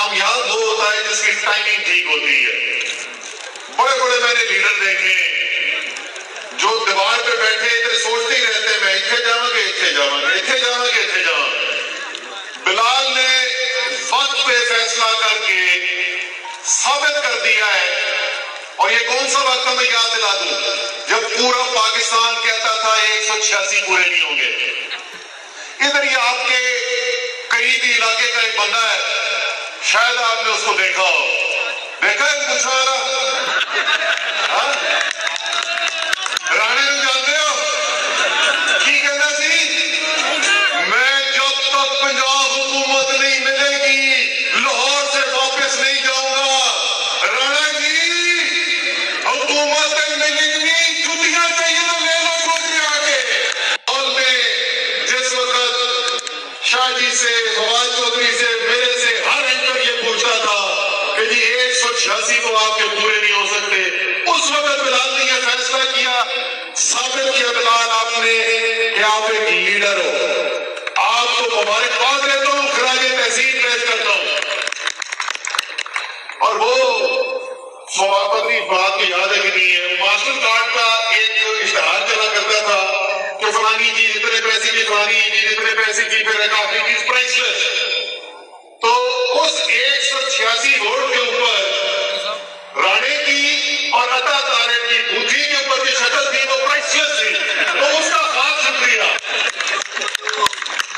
کامیاب وہ ہوتا ہے جس کی ٹائمنگ ٹھیک ہوتی ہے. بڑے بڑے میں نے لیڈر دیکھے جو دیوار پہ بیٹھے ادھر سوچتے ہی رہتے میں اتنے جاؤں گے اتنے جاؤں گے اتنے جاؤں گے اتنے جاؤں گے. بلال نے وقت پہ فیصلہ کر کے ثابت کر دیا ہے. اور یہ کون سا وقت میں یاد دلا دوں جب پورا پاکستان کہتا تھا 186 پورے نہیں ہوں گے. ادھر یہ آپ کے قریبی علاقے کا ایک بندہ ہے, شاید آپ نے اس کو دیکھا ہو. دیکھا ہے مچھوارا رانے میں جانتے ہو کی کہنا سی, میں جب تک پنجاب حکومت نہیں ملے گی لاہور سے واپس نہیں جاؤں گا. رانا جی حکومت ملیں گی, چھٹیاں چاہیے تو لے لو چھوٹے آ کے. اور میں جس وقت شاہ جی سے فواد چودھری سے میرے سے ہر اینکر یہ پوچھتا تھا کہ جی 186 تو آپ کے پورے نہیں ہو سکتے, اس وقت بلال نے یہ فیصلہ کیا, ثابت کیا بلال آپ نے کہ آپ ایک لیڈر ہو. آپ کو مبارکباد دیتا ہوں, خراج تحسین پیش کرتا ہوں. اور وہ پتنی بات کو یاد ہے کہ نہیں ہے, ماسٹر کارڈ کا ایک اشتہار چلا کرتا تھا کہ فلانی چیز اتنے پیسے کی, فلانی چیز اتنے پیسے کی, پھر کافی چیز پرائس لیس. تو اس 186 ووٹ کے اوپر رانے کی اور عطا طارق کی بوتھی کے اوپر کی شکل تھی وہ پرائس لیس تھی. تو اس کا خاص شکریہ.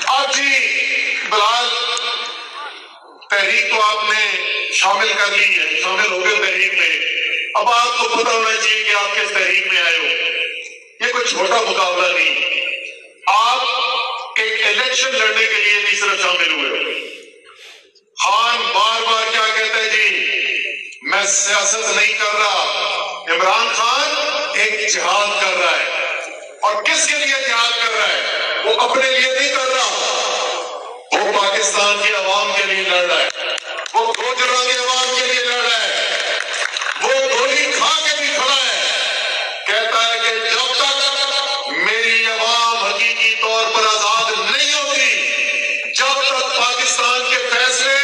اب جی بلال تحریک تو آپ نے شامل کر لی ہے, شامل ہو گئے تحریک میں. اب آپ کو پتہ ہونا چاہیے کہ آپ کس تحریک میں آئے ہو. یہ کوئی چھوٹا مقابلہ نہیں. آپ ایک الیکشن لڑنے کے لیے نہیں صرف شامل ہوئے ہو. خان بار بار کیا کہتا ہے جی میں سیاست نہیں کر رہا. عمران خان ایک جہاد کر رہا ہے. اور کس کے لیے جہاد کر رہا ہے؟ وہ اپنے لیے نہیں کر رہا, وہ پاکستان کی عوام کے لیے لڑ رہا ہے, وہ گوجروں کی عوام کے لیے لڑ رہا ہے, وہ گولی کھا کے بھی کھڑا ہے. کہتا ہے کہ جب تک میری عوام حقیقی طور پر آزاد نہیں ہوتی, جب تک پاکستان کے فیصلے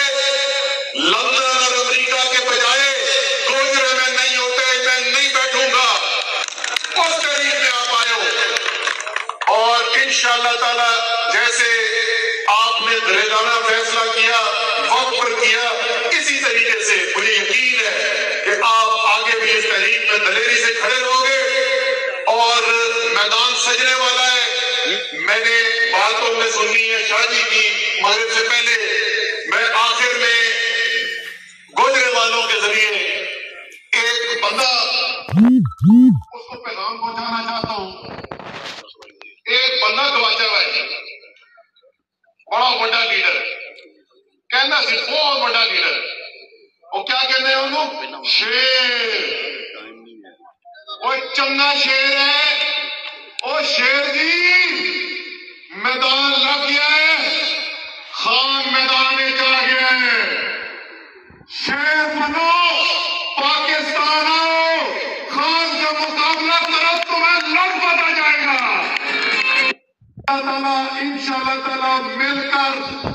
لندن اور امریکہ کے بجائے گوجرے میں نہیں ہوتے, میں نہیں بیٹھوں گا. اس طریقے میں آپ آئے ہو اور انشاءاللہ تعالی جیسے آپ نے دلیرانہ فیصلہ کیا, وقت پر کیا, اسی طریقے سے مجھے یقین ہے کہ آپ آگے بھی اس تحریک میں دلیری سے کھڑے رہو گے اور میدان سجنے والا ہے. میں نے باتوں میں سنی ہے شاہ جی کی مغرب سے پہلے. میں آخر میں گوجرے والوں کے ذریعے ایک بندہ اس کو پیغام پہنچانا چاہتا ہوں. ایک بندہ گواچا ہوا ہے, بڑا بڑا لیڈر کہنا سی, بہت بڑا لیڈر. وہ کیا کہتے ہیں انہوں شیر, وہ چنگا شیر ہے. وہ شیر جی میدان لگ گیا ہے, خان میدان میں چلا گیا ہے. شیر بنو, پاکستان آؤ, خان کا مقابلہ کرو, تمہیں لڑ پتا جائے گا. اللہ تعالیٰ انشاءاللہ تعالیٰ مل کر